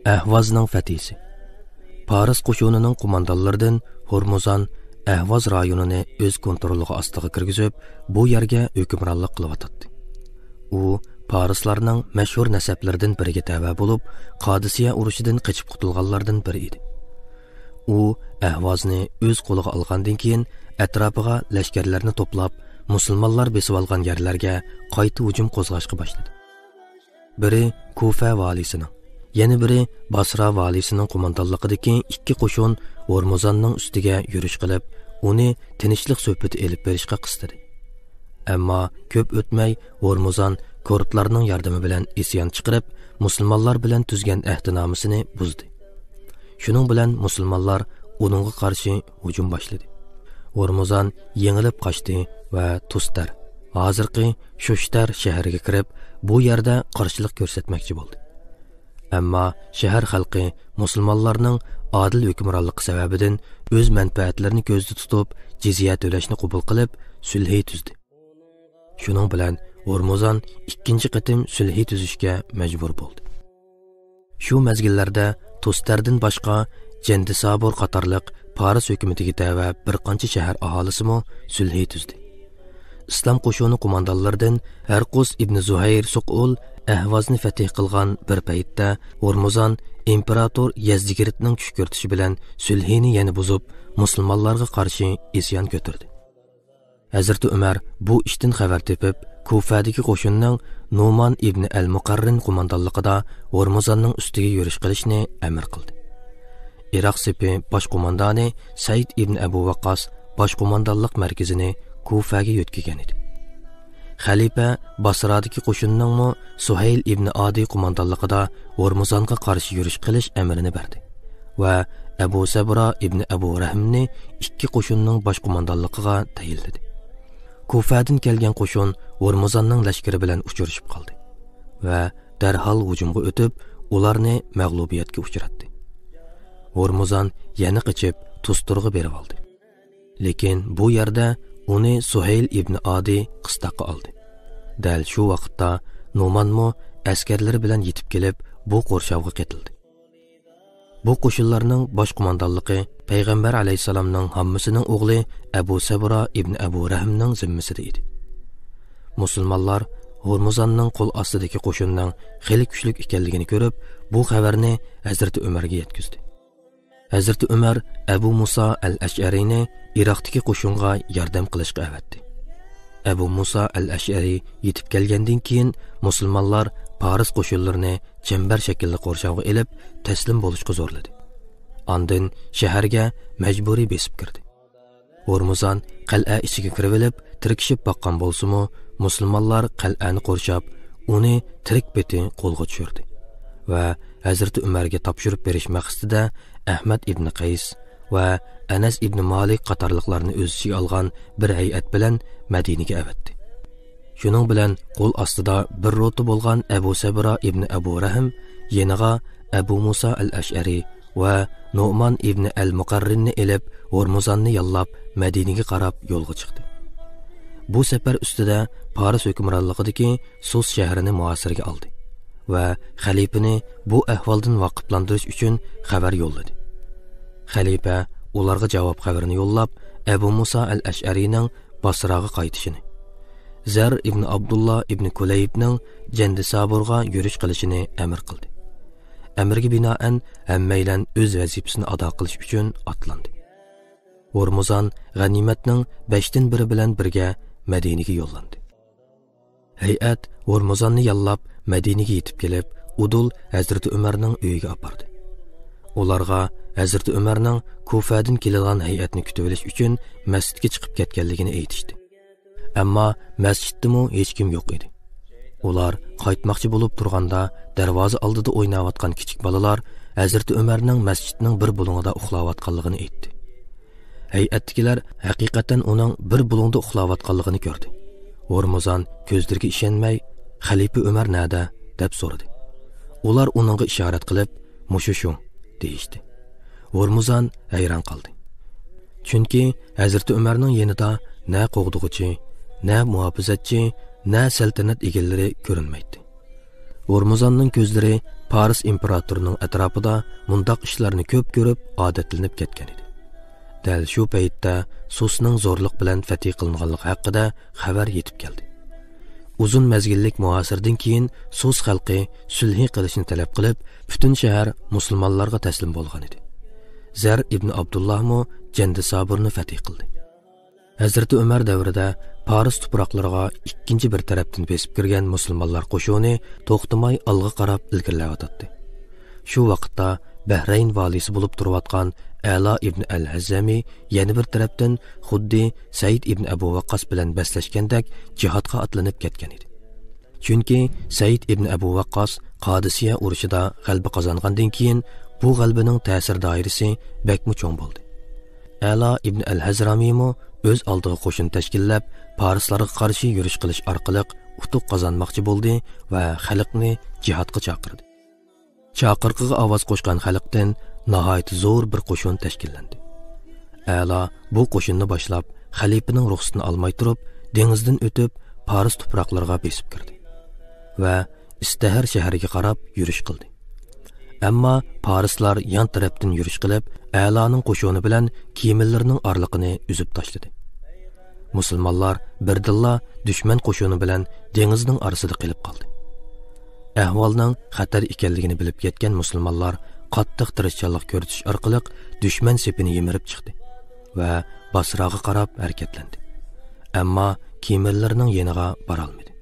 Ahvozning fatisi. Paris qo'shunining qo'mondonlaridan Hormuzon Ahvoz rayonini o'z kontroliga ostiga kirgizib, bu yerga hukmronlik qilyotdi. U Parislarning mashhur nasablaridan biriga tava bo'lib, Qadisiya urushidan qochib qutulganlardan biri edi. U Ahvozni o'z qo'liga olgandan keyin atrofiga lashkarlarni to'plab, musulmonlar besib olgan yerlarga qayta hujum qo'zg'ashga boshladi. Biri Kufa valisining, yana biri Basra valisining qo'mondonligidagi ikki qo'shin Hormuzonning ustiga yurish qilib, uni tinchlik suhbati elib berishga qistadi. Ammo ko'p o'tmay Hormuzon kurdlarning yordami bilan isyon chiqarib, musulmonlar bilan tuzgan ahdnomasini buzdi. Shuning bilan musulmonlar uningga qarshi hujum boshladi. Hormuzon yengilib qochdi va Tustar, hozirgi Shushtar shahriga kirib, bu yerda qarshilik ko'rsatmoqchi bo'ldi. Ammo shahar xalqi musulmonlarning adil hukmronligi sababidan o'z manfaatlarini ko'zda tutib, jizya to'lashni qabul qilib, sulh tuzdi. Shuning bilan Hormuzon ikkinchi qatim sulh tuzishga majbur bo'ldi. Shu mezgillarda Tustardan boshqa Jandisabur qatorliq Paris hukumatiga tava bir qancha shahar aholisimi sulh tuzdi. Islom qo'shini qo'mondonlaridan Harqus ibn Zuhayr Suqul Ahvozni fatih qilgan bir paytda Hormuzon imperator Yazdigiritning kuch ko'rtishi bilan sulhini yana buzib, musulmonlarga qarshi isyon ko'tardi. Hazrat Umar bu ishdan xabar tepib, Kufadagi qo'shinning Numan ibn al-Muqarrin qo'mondonligida Hormuzonning ustiga yurish qilishni amr qildi. Iroq sepi bosh qo'mondoni Said ibn Abu Waqqas bosh qo'mondonlik markazini Kufaga yo'tkagan edi. Xalifa Basradagi qo'shinning Suhayl ibn Adi qo'mondonligida Hormuzonga qarshi yurish qilish amrini berdi va Abu Sabra ibn Abu Rahmni ikki qo'shinning bosh qo'mondonligiga tayinladi. Kufadan kelgan qo'shin Hormuzonning lashkari bilan uchrashib qoldi va darhol hujumga o'tib, ularni mag'lubiyatga uchratdi. Hormuzon yana qochib Tusturga berib oldi. Lekin bu yerda uni Suhayl ibn Adi qistoqqa oldi. Dal shu vaqtda Numanmo askarlari bilan yetib kelib, bu qo'rshavga ketildi. Bu qo'shinlarning bosh qo'mondonligi Payg'ambar alayhisalomning hammasining o'g'li Abu Sabra ibn Abu Rahmning zimmasida edi. Musulmonlar Hormuzonning qo'l ostidagi qo'shinning xeli kuchli ekanligini ko'rib, bu xabarni Hazrat Umarga yetkazdi. Hazrat Umar Abu Musa al-Ash'ariyni Iroqdagi qo'shinga yordam qilishga avatdi. Abu Musa al-Ash'ari yetib kelgandan keyin musulmonlar Paris qo'shinlarini chambar shaklli qo'rshavga elib, taslim bo'lishga zo'rladi. Ondan shaharga majburiy besib kirdi. Hormuzon qal'a ichiga kirib olib, tirkishib boqqan bo'lsa-mu, musulmonlar qal'ani qo'rshab, uni tirik beti qo'lga tushirdi va Hazrat Umarga topshirib berish maqsadida Ahmad ibn Qays va Anas ibn Malik qatorliqlarni o'z ichiga olgan bir hay'at bilan Madinaga avatdi. Shuning bilan qo'l ostida bir roti bo'lgan Abu Sabra ibn Abu Rahm yeniga Abu Musa al-Ash'ari va Nu'man ibn al-Muqarrinni elib, Hormuzonni yollab Madinaga qarab yo'lga chiqdi. Bu safar ustida Paris hukmronligidagi Sus shahrini muosirga oldi va xalifani bu ahvoldan vaqiflantirish uchun xabar yo'lladi. Xalifa ularga javob xabarini yo'llab, Abu Musa al-Ash'arining Basraga qaytishini, Zar ibn Abdullah ibn Kulaybning Jandisaburga yurish qilishini amr qildi. Amrga binoan hammaylan o'z vazifasini ado qilish uchun otlandi. Hormuzon g'animatning 5dan biri bilan birga Madinaga yo'llandi. Hay'at Hormuzonni yollab Madinaga yetib kelib, Udul Hazrat Umarning uyiga apardi. Ularga Hazrat Umarning Kufadan kelgan hay'atni kutib olish uchun masjidga chiqib ketganligini aytishdi. Ammo masjiddami hech kim yo'q edi. Ular qaytmoqchi bo'lib turganda darvoza oldida o'ynayotgan kichik bolalar Hazrat Umarning masjidning bir bulungida uxlayotganligini aytdi. Hay'atdagilar haqiqatan uning bir bulungda uxlayotganligini ko'rdi. Hormuzon ko'zlariga ishonmay, "Xalifa Umar nada?" deb so'radi. Ular uningga ishorat qilib, "Mushu" deyishdi. Hormuzon hayron qoldi. Chunki Hazrat Umarning yanida na qo'g'dug'ichi, na muhofizatchi, na saltanat egallari ko'rinmaydi. Hormuzonning ko'zlari Paris imperatorining atrofida mundaq ishlarni ko'p ko'rib, odatlanib ketgan edi. Dal shu paytda Susning zo'rliq bilan fatih qilinganligi haqida xabar yetib keldi. Uzun mezgillik muasirdan keyin Sus xalqi sulh qilishni talab qilib, butun shahar musulmonlarga taslim bo'lgan edi. Zar ibn Abdullah mo Jandi Saburni fatih qildi. Hazrati Umar davrida Paris tuproqlariga ikkinchi bir tarafdan besib kirgan musulmonlar qo'shini to'xtamay olg'a qarab ilgirlayotdi. Shu vaqtda Bahrayn valisi bo'lib turayotgan Ala ibn al-Hazzami yana bir tarafdan xuddi Said ibn Abu Waqqas bilan baslashgandek jihodga atlanib ketgan edi. Chunki Said ibn Abu Waqqas Qadisiya urushida g'alaba qozongandan keyin bu g'albaning ta'sir doirasi bakmu cho'ng bo'ldi. Ala ibn al-Hazrami mo o'z oldiga qo'shin tashkillab, Parislarga qarshi yurish qilish orqali utuq qozonmoqchi bo'ldi va xalqni jihodga chaqirdi. Chaqirqiga ovoz qo'shgan xalqdan nihoyat zo'r bir qo'shin tashkillandi. Ala bu qo'shinni boshlab, xalifaning ruxsatini olmay turib, dengizdan o'tib Paris tuproqlariga besib kirdi va Istahar shahriga qarab yurish qildi. Ammo Parislar yon tarafdan yurish qilib, Alaning qo'shini bilan kiyimlarining orliqini uzib tashladi. Musulmonlar birdilla dushman qo'shini bilan dengizning orasida qilib qoldi. Ahvolning xatar ekanligini bilib ketgan musulmonlar qattiq tirishchanlik ko'rsatish orqali dushman sepini yemirib chiqdi va Basraga qarab harakatlandi. Ammo kiyimlarining yeniga bora olmadi.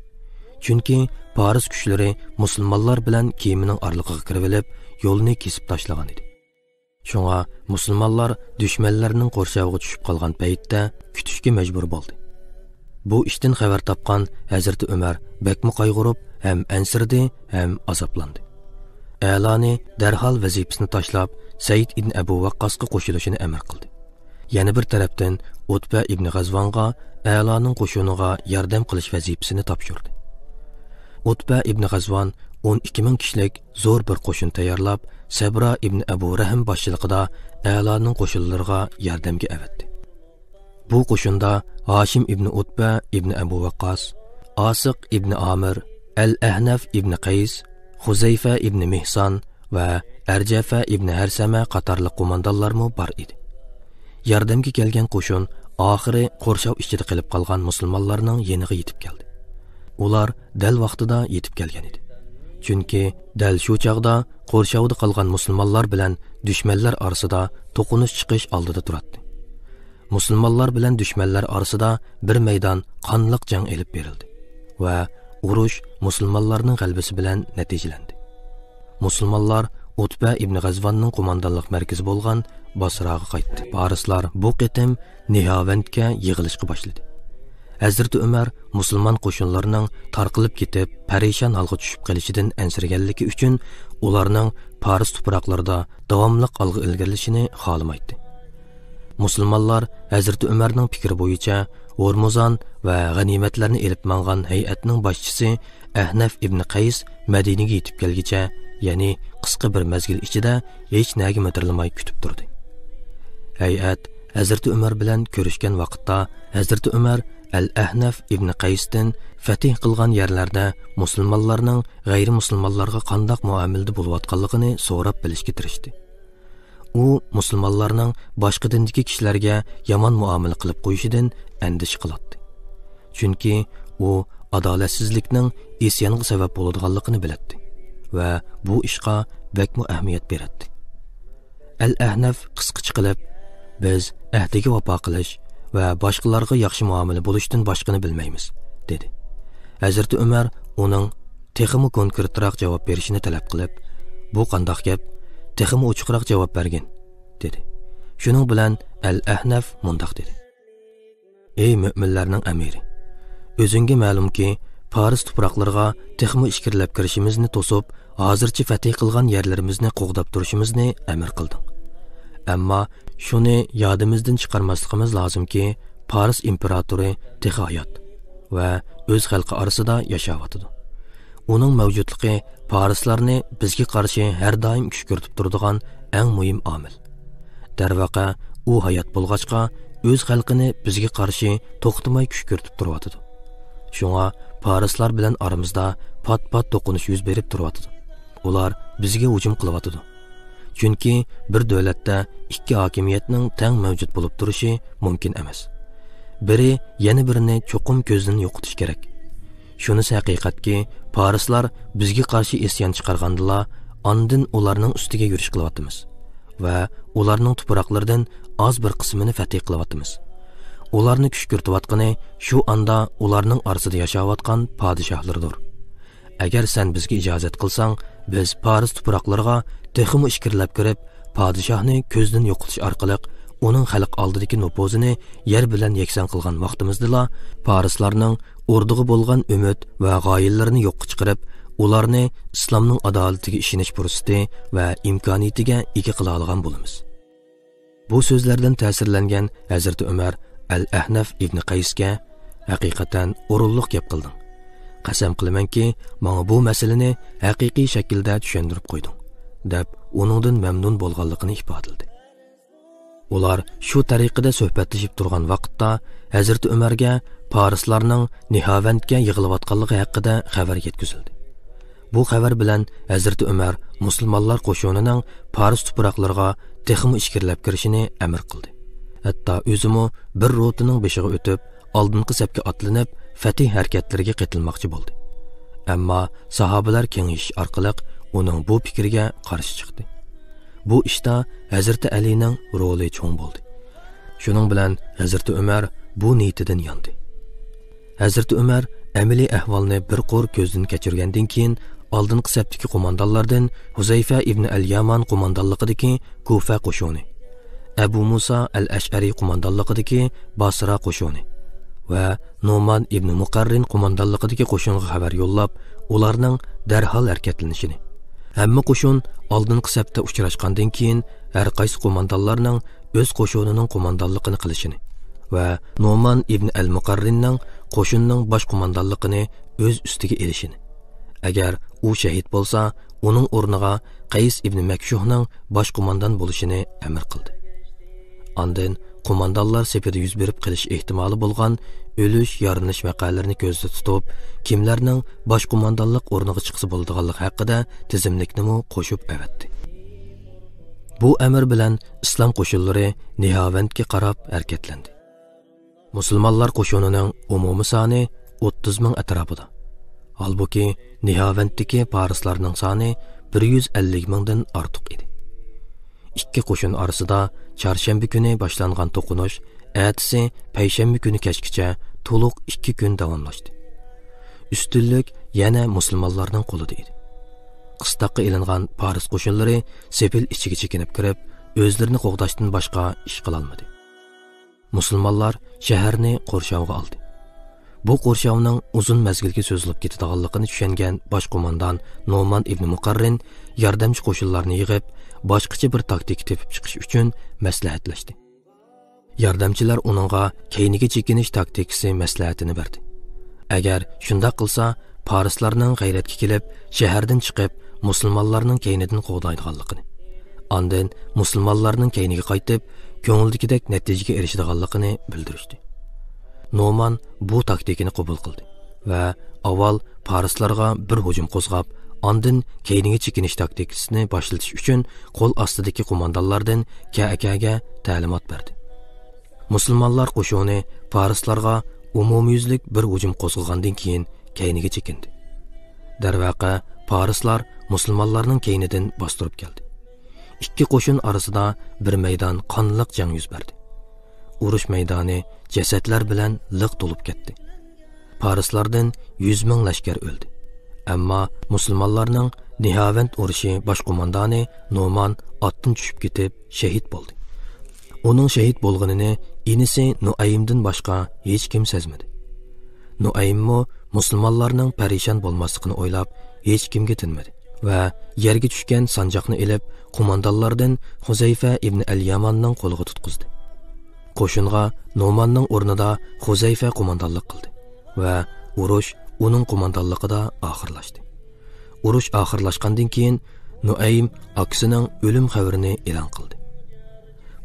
Chunki Paris kuchlari musulmonlar bilan kiyimining orliqiga kirib olib, yo'lni kesib tashlagan edi. Shunga musulmonlar dushmanlarning qo'rshoviga tushib qolgan paytda kutishga majbur bo'ldi. Bu ishdan xabar topgan Hazrati Umar bakmi qayg'urib, ham ansirdi, ham azoblandi. Alani darhol vazifasini tashlab, Said ibn Abu Waqqasga qo'shilishini amr qildi. Yana bir tarafdan Utba ibn G'azvonga Alaning qo'shiniga yordam qilish vazifasini topshirdi. Utba ibn G'azvon 12,000 kishilik zo'r bir qo'shin tayyorlab, Sabra ibn Abu Rahim boshchiligida Alaning qo'shinlariga yordamga avatdi. Bu qo'shinda Hashim ibn Utba ibn Abu Waqqas, Asiq ibn Amir, Al-Ahnaf ibn Qays, Xuzayfa ibn Mihsan va Arjafa ibn Harsama qatorli qo'mondonlarmi bor edi. Yordamga kelgan qo'shin oxiri qo'rshov ichida qilib qolgan musulmonlarning yeniga yetib keldi. Ular dal vaqtida yetib kelgan edi. Chunki dal shu chaqda qo'rshovda qolgan musulmonlar bilan dushmanlar orasida to'qinish chiqish oldida turadi. Musulmonlar bilan dushmanlar orasida bir maydon qonliq jang elib berildi va urush musulmonlarning g'alabasi bilan natijalandi. Musulmonlar Utba ibn G'azvonning qo'mondonlik markazi bo'lgan Basraga qaytdi. Parislar bu qitim Nihavandga yig'ilishga boshladi. Hazrati Umar musulmon qo'shinlarining tarqilib ketib, parishon holga tushib qolishidan ansirganligi uchun ularning Paris tuproqlarida davomli olg'a ilgarilishini xohlamaydi. Musulmonlar Hazrati Umarning fikri bo'yicha Hormuzon va g'animatlarni elib mangan hay'atning boshchisi Ahnaf ibn Qays Madinaga yetib kelgicha, ya'ni qisqa bir mezgil ichida hech nega mitirilmay kutib turdi. Hay'at Hazrati Umar bilan ko'rishgan vaqtda Hazrati Umar Al-Ahnaf ibn Qaysdan fatih qilgan yerlarda musulmonlarning g'ayri musulmonlarga qanday muomalada bo'layotganligini so'rab bilishga tirishdi. U musulmonlarning boshqa dindagi kishilarga yomon muomala qilib qo'yishidan andish qiladi. Chunki u adolatsizlikning isyonga sabab bo'ladiganligini biladi va bu ishga bakmu ahamiyat beradi. Al-Ahnaf qisqacha qilib, biz ahdiga vafo qilish va boshqalarga yaxshi muomala bo'lishdan boshqani bilmaymiz, dedi. Hazrati Umar uning texmi konkretroq javob berishini talab qilib, bu qandoq gap? Texmi ochiqroq javob bergin, dedi. Shuning bilan Al-Ahnaf mundoq dedi. Ey mu'minlarning amiri, o'zingga ma'lumki, Paris tuproqlariga texmi ishkirlab kirishimizni to'sib, hozircha fatih qilgan yerlarimizni qo'g'dab turishimizni amr qilding. Ammo shuni yodimizdan chiqarmasligimiz lozimki, Paris imperatori texi hayot va o'z xalqi orasida yashayotidi. Uning mavjudligi Parislarni bizga qarshi har doim kuch ko'rsatib turadigan eng muhim omil. Darvaqa u hayot bo'lg'achqa o'z xalqini bizga qarshi to'xtamay kuch ko'rsatib turadi. Shunga Parislar bilan aramizda pat-pat to'qinish yuz berib turadi. ular bizga hujum qilyotidi. Chunki bir davlatda ikki hokimiyatning teng mavjud bo'lib turishi mumkin emas. Biri yana birini cho'qim ko'zdan yo'qotish kerak. Shunisi haqiqatki, parislar bizga qarshi isyon chiqargandilar, ondan ularning ustiga yurish qilyapmiz va ularning tuproqlaridan oz bir qismini fath qilyapmiz. Ularni kushkirtiyotgani shu anda ularning orasida yashayotgan podshohlardir. Agar sen bizga ijozat qilsang, biz Paris tuproqlariga texmi ishkirlab kirib, podshohni ko'zdan yo'qotish orqali uning xalq oldidagi nupozini yer bilan yakson qilgan vaqtimizda parislarning o'rdiga bo'lgan umid va g'oyalarini yo'qqa chiqarib, ularni islomning adolatiga ishonish fursati va imkoniyatiga ega qila olgan bo'lamiz. Bu so'zlardan ta'sirlangan Hazrat Umar Al-Ahnaf ibn Qaysga haqiqatan o'rinliq gap qildim. Qasam qilamanki, menga bu masalani haqiqiy shaklda tushuntirib qo'yding, deb uningdan mamnun bo'lganligini ifodaladi. Ular shu tariqada suhbatlashib turgan vaqtda Hazrat Umarga parislarning Nihavandga yig'ilayotganligi haqida xabar yetkazildi. Bu xabar bilan Hazrat Umar musulmonlar qo'shinining Paris tuproqlariga texmi ishkirlab kirishini amr qildi. Hatto o'zimi bir rotining beshiga o'tib, oldingi safga otlanib, fatih harakatlariga qatilmoqchi bo'ldi. Ammo sahobalar kengayish orqali uning bu fikriga qarshi chiqdi. Bu ishda Hazrat Alining roli cho'ng bo'ldi. Shuning bilan Hazrat Umar bu niyatidan yondi. Hazrat Umar amaliy ahvolni bir qo'r ko'zdan kechirgandan keyin oldingi safdagi qo'mondonlardan Huzayfa ibn al-Yaman qo'mondonligidagi Kufa qo'shini, Abu Musa al-Ash'ari qo'mondonligidagi Basra qo'shini va Nu'man ibn Muqarrin qo'mondonligidagi qo'shinga xabar yo'llab, ularning darhol harakatlanishini, hamma qo'shin oldingi safda uchrashgandan keyin har qaysi qo'mondonlarning o'z qo'shinining qo'mondonligini qilishini va Nu'man ibn al-Muqarrinning qo'shinning bosh qo'mondonligini o'z ustiga elishini. Agar u shahid bo'lsa, uning o'rniga Qays ibn Makshuhning bosh qo'mondon bo'lishini amr qildi. Ondan qo'mondonlar safida yuz berib qilish ehtimoli bo'lgan o'lish, yorinish vaqalarini ko'zda tutib, kimlarning bosh qo'mondonlik o'rniga chiqsa bo'ladiganligi haqida tizimlikni qo'shib avatdi. Bu amr bilan islom qo'shinlari Nihavandga qarab harakatlandi. Musulmonlar qo'shinining umumiy soni 30 ming atrofida. Halbuki Nihavanddagi parislarning soni 150 mingdan ortiq edi. Ikki qo'shin orasida chorshanba kuni boshlangan to'qinish ertasi payshanba kuni kechgacha to'liq 2 kun davomlashdi. Ustunlik yana musulmonlarning qo'lida edi. Qishtaqqa ilingan Paris qo'shinlari sepil ichiga chekinib kirib, o'zlarini qo'g'dashdan boshqa ish qila olmadi. Musulmonlar shaharni qo'rshovga oldi. Bu qo'rshovning uzun mazgilga so'zilib ketadiganligini tushungan bosh qo'mondon Nu'man ibn Muqarrin yordamchi qo'shinlarni yig'ib, boshqacha bir taktik tepib chiqish uchun maslahatlashdi. Yordamchilar uningga keyniga chekinish taktikasi maslahatini berdi. Agar shunda qilsa, parislarning g'ayratga kelib, shahardan chiqib, musulmonlarning keynidan qo'g'daydiganligini, ondan musulmonlarning keyniga qaytib, ko'ngildagidek natijaga erishadiganligini bildirishdi. Nu'man bu taktikani qabul qildi va avval parislarga bir hujum qo'zg'ab, ondan keyniga chekinish taktikasini boshlatish uchun qo'l ostidagi qo'mondonlardan KAKga ta'limot berdi. Musulmonlar qo'shini parislarga umumyuzlik bir hujum qo'zg'agandan keyin keyniga chekindi. Darvaqa parislar musulmonlarning keynidan bostirib keldi. Ikki qo'shin orasida bir maydon qonliq jang yuz berdi. Urush maydoni jasadlar bilan liq to'lib ketdi. Parislardan 100 ming lashkar o'ldi. Ammo musulmonlarning Nihavand urushi bosh qo'mondoni Nu'man otdan tushib ketib shahid bo'ldi. Uning shahid bo'lganini inisi Nuaymdan boshqa hech kim sezmadi. Nuaymmo musulmonlarning parishon bo'lmasligini o'ylab hech kimga tinmadi va yerga tushgan sanjoqni elib qo'mondonlardan Huzayfa ibn al-Yamanning qo'liga tutqizdi. Qo'shinga Nu'manning o'rnida Huzayfa qo'mondonlik qildi va urush uning qo'mondonligida oxirlashdi. Urush oxirlashgandan keyin Nuaym aksining o'lim xabarini e'lon qildi.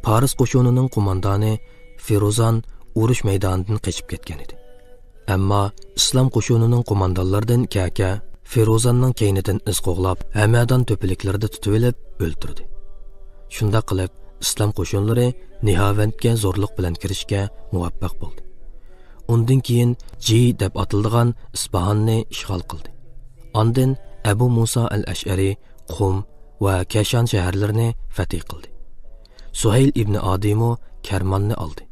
Paris qo'shinining qo'mondoni Firuzan urush maydonidan qochib ketgan edi. Ammo islom qo'shinining qo'mondonlaridan KAK Ferozanning keynidan iz qo'g'lab, Hamadan to'piliklarida tutib olib o'ldirdi. Shunda qilib, islom qo'shinlari Nihavandga zo'rliq bilan kirishga muvaffaq bo'ldi. Undan keyin Ji deb atiladigan Isfahonni ishg'ol qildi. Ondan Abu Musa al-Ash'ari Qum va Kashan shaharlarini fath qildi. Suhayl ibn Adimo Karmonni oldi.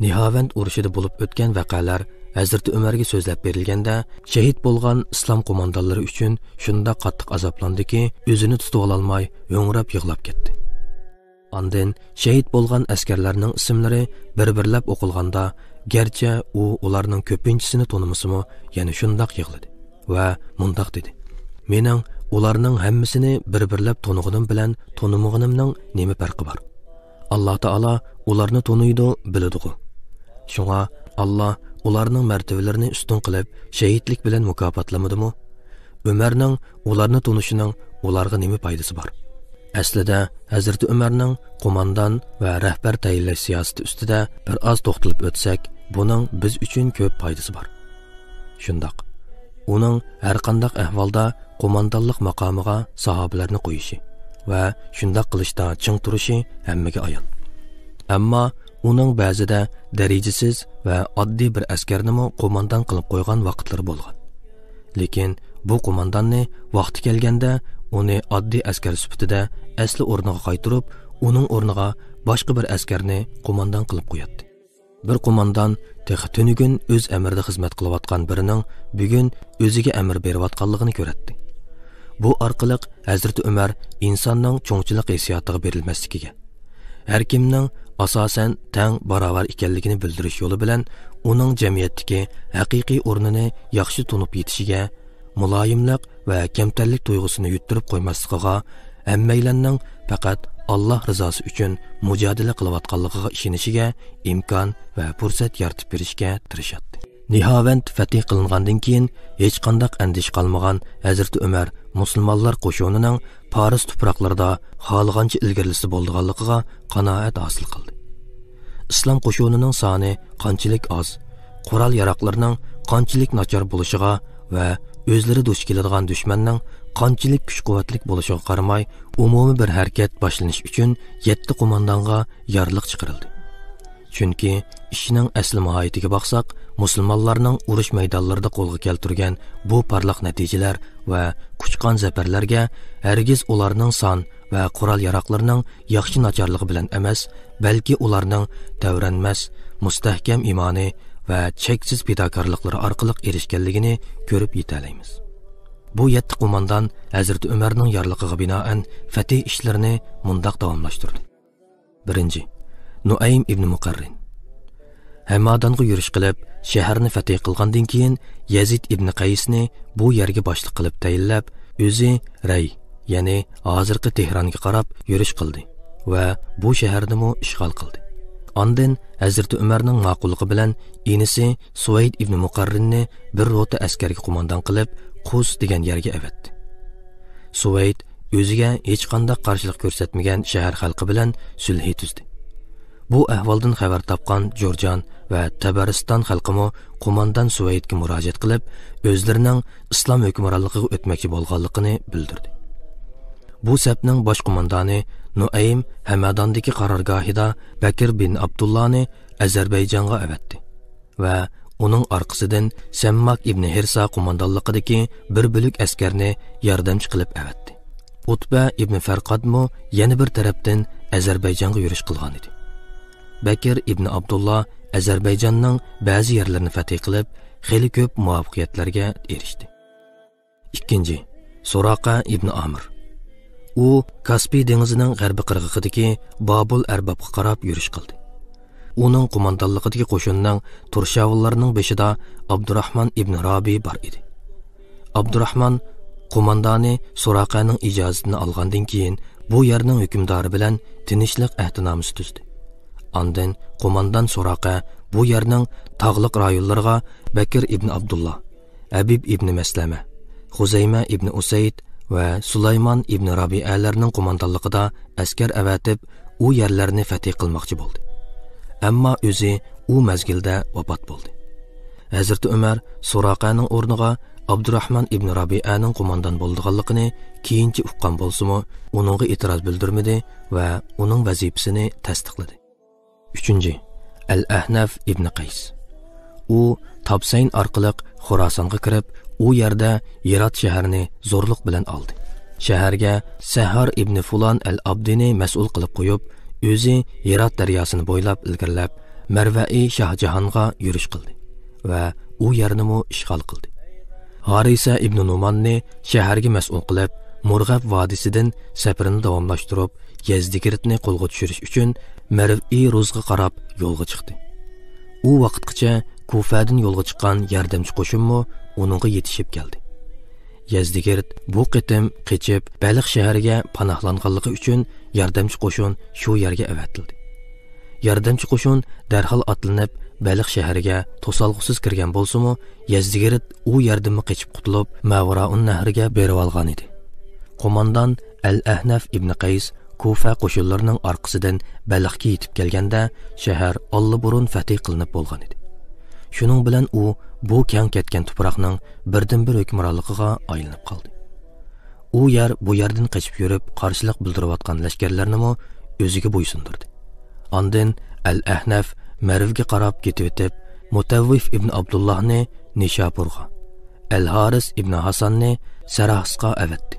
Nihavand urushida bo'lib o'tgan voqealar Hazrat Umarga so'zlab berilganda, shahid bo'lgan islom qo'mondonlari uchun shunda qattiq azoblandiki, o'zini tutib ololmay, ho'ngrab yig'lab ketdi. Ondan shahid bo'lgan askarlarning ismlari bir-birlab o'qilganda, garchi u ularning ko'pinchisini tonimasimi, yana shundoq yig'ladi va mundoq dedi: "Mening ularning hammasini bir-birlab toniganim bilan tonimag'animning nima farqi bor? Alloh taolo ularni toniydi, biladi-ku. Shunga Alloh ularning martabalarini ustun qilib, shahidlik bilan mukofotlamadimi? Umarning ularni tonishining ularga nima foydasi bor?" Aslida Hazrat Umarning qo'mondan va rahbar tayinlash siyosati ustida bir oz to'xtalib o'tsak, buning biz uchun ko'p foydasi bor. Shundoq, uning har qanday ahvolda qo'mondonlik maqomiga sahobalarni qo'yishi va shundoq qilishda ching turishi hammaga ayon. Ammo uning ba'zida darajasiz va oddiy bir askarni qo'mondan qilib qo'ygan vaqtlari bo'lgan. Lekin bu qo'mondonni vaqti kelganda uni oddiy askar sifatida asli o'rniga qaytarib, uning o'rniga boshqa bir askarni qo'mondan qilib qo'yadi. Bir qo'mondan textunigun o'z amrida xizmat qilayotgan birining bugun o'ziga amr berayotganligini ko'radi. Bu orqali Hazrat Umar insonning cho'ngchilik hissiyotiga berilmasligiga, har kimning asosan tang barobar ekanligini bildirish yo'li bilan uning jamiyatdagi haqiqiy o'rnini yaxshi tunib yetishiga, muloyimlik va kamtarlik tuyg'usini yuttirib qo'ymasligiga, hammaylarning faqat Alloh rizosi uchun mujodala qilayotganligiga ishonishiga imkon va fursat yaratib berishga tirishadi. Nihavand fath qilingandan keyin hech qanday andish qolmagan Hazrat Umar musulmonlar qo'shinining Paris tuproqlarida xohlagancha ilgarilisi bo'lganligiga qanoat hosil qildi. Islom qo'shinining soni qanchalik oz, qurol yaroqlarining qanchalik nachar bo'lishiga va o'zlari duch keladigan dushmanning qanchalik kuch-quvvatlik bo'lishiga qaramay, umumiy bir harakat boshlanish uchun 7 qo'mondonga yorliq chiqarildi. Chunki ishning asli mohiyatiga baqsaq, musulmonlarning urush maydonlarida qo'lga keltirgan bu parlaq natijalar va kuchqon zafarlarga hargiz ularning son va qurol yaroqlarining yaxshi nacharligi bilan emas, balki ularning davranmas, mustahkam imoni va cheksiz fidokorliklari orqali erishganligini ko'rib yetalaymiz. Bu 7 qo'mondan Hazrat Umarning yorligiga binoan fath ishlarini mundoq davomlashtirdi. 1. Nuaym ibn Muqarrin Hamadanga yurish qilib, shaharni fath qilgandan keyin Yazid ibn Qaysni bu yerga boshliq qilib tayinlab, o'zi Ray, ya'ni hozirgi Tehronga qarab yurish qildi va bu shaharni ishg'ol qildi. Ondan Hazrat Umarning ma'qulligi bilan inisi Suvayd ibn Muqarrinni bir rota askarga qo'mondan qilib, Qus degan yerga avatdi. Suvayd o'ziga hech qanday qarshilik ko'rsatmagan shahar xalqi bilan sulh tuzdi. Bu ahvoldan xabar topgan Jorjan va Tabariston xalqimi qo'mondan Suvaydga murojaat qilib, o'zlarining islom hukmronligiga o'tmoqchi bo'lganligini bildirdi. Bu sapning bosh qo'mondoni Nuaym Hamadondagi qarorgohida Bakr bin Abdullahni Ozarbayjonga avatdi va uning orqasidan Sammak ibn Hirsa qo'mondonligidagi bir bo'lik askarni yordamchi qilib avatdi. Utba ibn Farqadmo yana bir tarafdan Ozarbayjonga yurish qilgan edi. Bakr ibn Abdullah Ozarbayjonning ba'zi yerlarini fath qilib, xeyli ko'p muvaffaqiyatlarga erishdi. 2. Suraqa ibn Amr U Kaspiy dengizining g'arbiy qirg'og'idagi Babul Arbabga qarab yurish qildi. Uning qo'mondonligidagi qo'shinning Turshavillarining beshida Abdurrahman ibn Rabi bor edi. Abdurrahman qo'mondoni Suraqaning ijozatini olgandan keyin bu yerning hukmdori bilan tinchlik ahdnomasi tuzdi. Ondan qo'mondan Suraqa bu yerning tog'liq rayonlariga Bakr ibn Abdullah, Habib ibn Maslama, Xuzayma ibn Usayd va Sulaymon ibn Rabi'alarning qo'mondonligida askar avatib, u yerlarni fath qilmoqchi bo'ldi. Ammo o'zi u mazgilda vafot bo'ldi. Hazrat Umar Suraqaning o'rniga Abdurrahman ibn Rabi'aning qo'mondan bo'lganligini keyinchi uqqan bo'lsa-mu, uningga e'tiroz bildirmadi va uning vazifasini tasdiqladi. 3. Al-Ahnaf ibn Qays. U Tabsayn orqali Xorasonga kirib, u yerda Yerat shaharini zo'rliq bilan oldi. Shaharga Sahar ibn Fulan al-Abdini mas'ul qilib qo'yib, o'zi Yerat daryosini bo'ylab ilgirlab, Marva'i Shahjahonga yurish qildi va u yerni ishg'ol qildi. Harisa ibn Numanni shaharga mas'ul qilib, Murg'ab vodisidan safarini davomlashtirib, Yazdigiritni qo'lga tushirish uchun Marva'i Ruzga qarab yo'lga chiqdi. U vaqtgacha Kufadan yo'lga chiqqan yordamchi qo'shinmi uningga yetishib keldi. Yazdigirt bu qitim qechib Baliq shahariga panohlanganligi uchun yordamchi qo'shin shu yerga avatildi. Yordamchi qo'shin darhol atlanib Baliq shahariga to'salg'usiz kirgan bo'lsa-mu, Yazdigirt u yerdan qechib qutulib Mavraun nahriga berib olgan edi. Qo'mondan Al-Ahnaf ibn Qays Kufa qo'shinlarining orqasidan Baliqga yetib kelganda shahar allaburun fath qilinib bo'lgan edi. Shuning bilan u bu keng ketgan tuproqning birdan-bir hukmronligiga aylanib qoldi. U yer bu yerdan qochib yurib qarshilik bildirayotgan lashkarlarni o'ziga bo'ysundirdi. Ondan Al-Ahnaf Marvga qarab ketib o'tib, Mutavvif ibn Abdullohni Nishapurga, Al-Haris ibn Hasanni Sarahsga avatdi.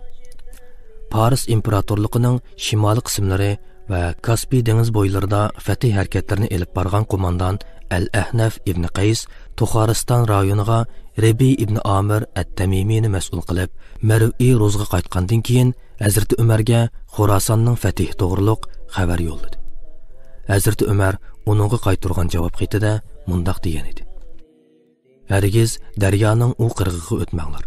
Paris imperatorligining shimoliy qismlari va Kaspiy dengiz bo'ylarida fath harakatlarini elib borgan qo'mondan Al-Ahnaf ibn Qays To'xariston rayoniga Rabi ibn Amir at-Tamimiyni mas'ul qilib, Marva'i Ruzga qaytgandan keyin Hazrat Umarga Xorasonning fathi to'g'riliq xabar yo'lladi. Hazrat Umar uningga qaytargan javob xatida mundaq degan edi: "Hargiz daryoning u qirg'iga o'tmanglar.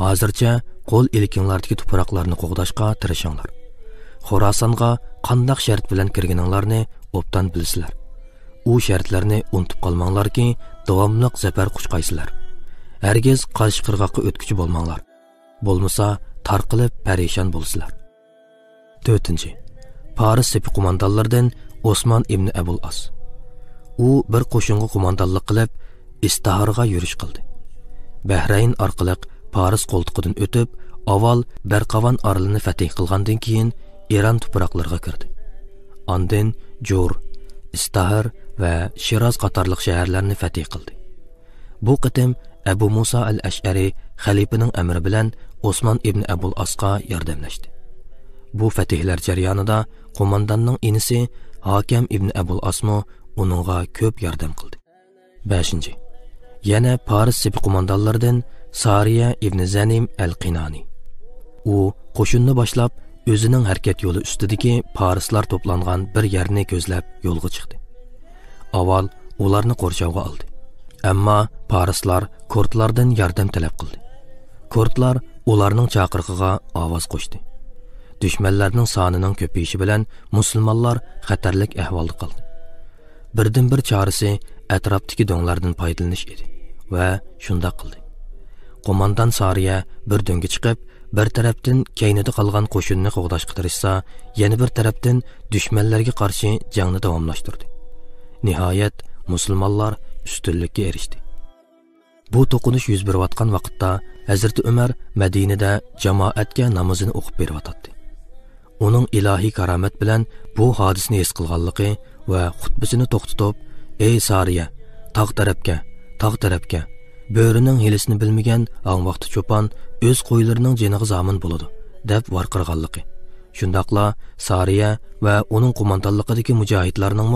Hozircha qo'l ilkinglardagi tuproqlarni qo'g'dashga tirishinglar. Xorasonga qandaq shart bilan kirganinglarni obdan bilsizlar. U shartlarni unutib qolmanglarki, davomliq zafar quchqaysizlar. Hargiz qarshi qirg'oqqa o'tkichi bo'lmanglar. Bo'lmasa tarqilib parishon bo'lsizlar." 4. Paris sepi qo'mondonlaridan Osman ibn Abul As. U bir qo'shinga qo'mondonlik qilib, Istaharga yurish qildi. Bahrayn orqali Paris qo'ltiqidan o'tib, avval Barqavan orolini fath qilgandan keyin Eron tuproqlariga kirdi. Ondan Jur, Istahar va Shiroz qatorliq shaharlarni fath qildi. Bu qitim Abu Musa al-Ash'ari xalifaning amri bilan Osman ibn Abul Asqa yordamlashdi. Bu fathlar jarayonida qo'mondonning inisi Hakim ibn Abul Asmo uningga ko'p yordam qildi. 5. Yana Paris sepi qo'mondonlaridan Sariya ibn Zanim al-Qinani. U qo'shinni boshlab o'zining harakat yo'li ustidagi Parislar to'plangan bir yerni ko'zlab yo'lga chiqdi. Avval ularni qo'rshovga oldi. Ammo Parislar kurdlardan yordam talab qildi. Kurdlar ularning chaqirig'iga ovoz qo'shdi. Düşmanlarning sonining ko'payishi bilan musulmonlar xatarlik ahvolda qoldi. Birdan-bir chorasi atrofdagi do'nglardan foydalanish edi va shunda qildi. Qo'mondan Sariya bir do'ngga chiqib, bir tarafdan keynida qolgan qo'shinni qo'g'dashga tirishsa, yana bir tarafdan dushmanlarga qarshi jangni davomlashtirdi. Nihoyat musulmonlar ustunlikka erishdi. Bu to'qinish yuz berayotgan vaqtda Hazrat Umar Madinada jamoatga namozini o'qib beryotdi. Uning ilohiy karomat bilan bu hodisani his qilganligi va xutbasini to'xtatib, "Ey Sariya, tog' tarafga, bo'rining hilisini bilmagan ang vaqti cho'pon o'z qo'ylarining jeniga zomin bo'ladi" deb varqirganligi. Shundaqla Sariya va uning qo'mondonligidagi mujohidlarning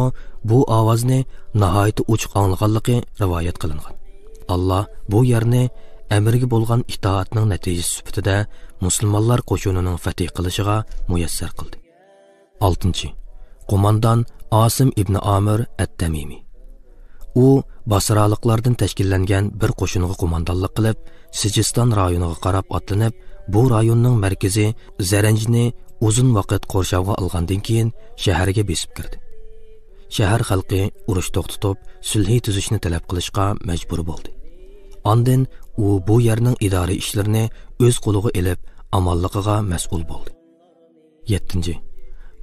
bu ovozni nihoyat ochiq anglaganligi rivoyat qilingan. Allah bu yerni əmrga bo'lgan itoatning natijasi sifatida musulmonlar qo'shinining fath qilishiga muyassar qildi. 6. Qo'mondan Asim ibn Amir at-Tamimi. U Basraliklardan tashkillangan bir qo'shinga qo'mondonlik qilib, Sijiston rayoniga qarab otlanib, bu rayonning markazi Zaranjni uzun vaqt qo'rshovga olgandan keyin shaharga besib kirdi. Shahar xalqi urush to'xtatib, sulh tuzishni talab qilishga majbur bo'ldi. Ondan u bu yerning idoriy ishlarini o'z qo'liga elib, amalligiga mas'ul bo'ldi. 7.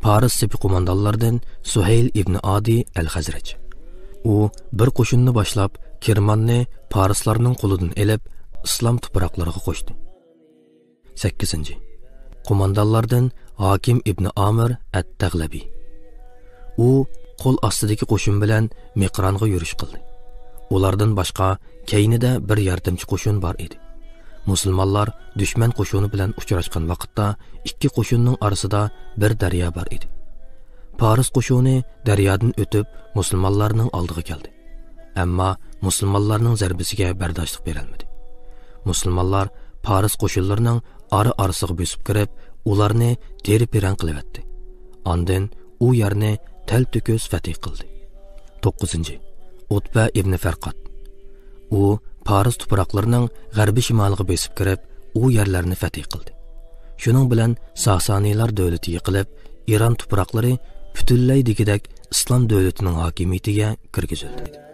Paris sepi qo'mondonlaridan Suhayl ibn Adi al-Xazraj. U bir qo'shinni boshlab, Kirmanni Parislarning qo'lidan elib, islom tuproqlariga qo'shdi. 8. Qo'mondonlardan Hakim ibn Amir at-Tag'labi. U qo'l ostidagi qo'shin bilan Miqronga yurish qildi. Ulardan boshqa keynida bir yordamchi qo'shin bor edi. Musulmonlar dushman qo'shini bilan uchrashgan vaqtda ikki qo'shinning orasida bir daryo bor edi. Paris qo'shini daryodan o'tib musulmonlarning oldiga keldi. Ammo musulmonlarning zarbasiga bardoshlik berolmadi. Musulmonlar Paris qo'shinlarining ara-arasiga bosib kirib, ularni teri-perang qilibdi. Ondan u yerni tal-to'kis fatih qildi. 9. Utba ibn Farqat. U Paris tuproqlarining g'arbiy shimoliga bosib kirib, u yerlarni fatih qildi. Shuning bilan Sasoniylar davlati yiqilib, Iron tuproqlari butunlay degidek islom davlatining hokimiyatiga kirgizildi.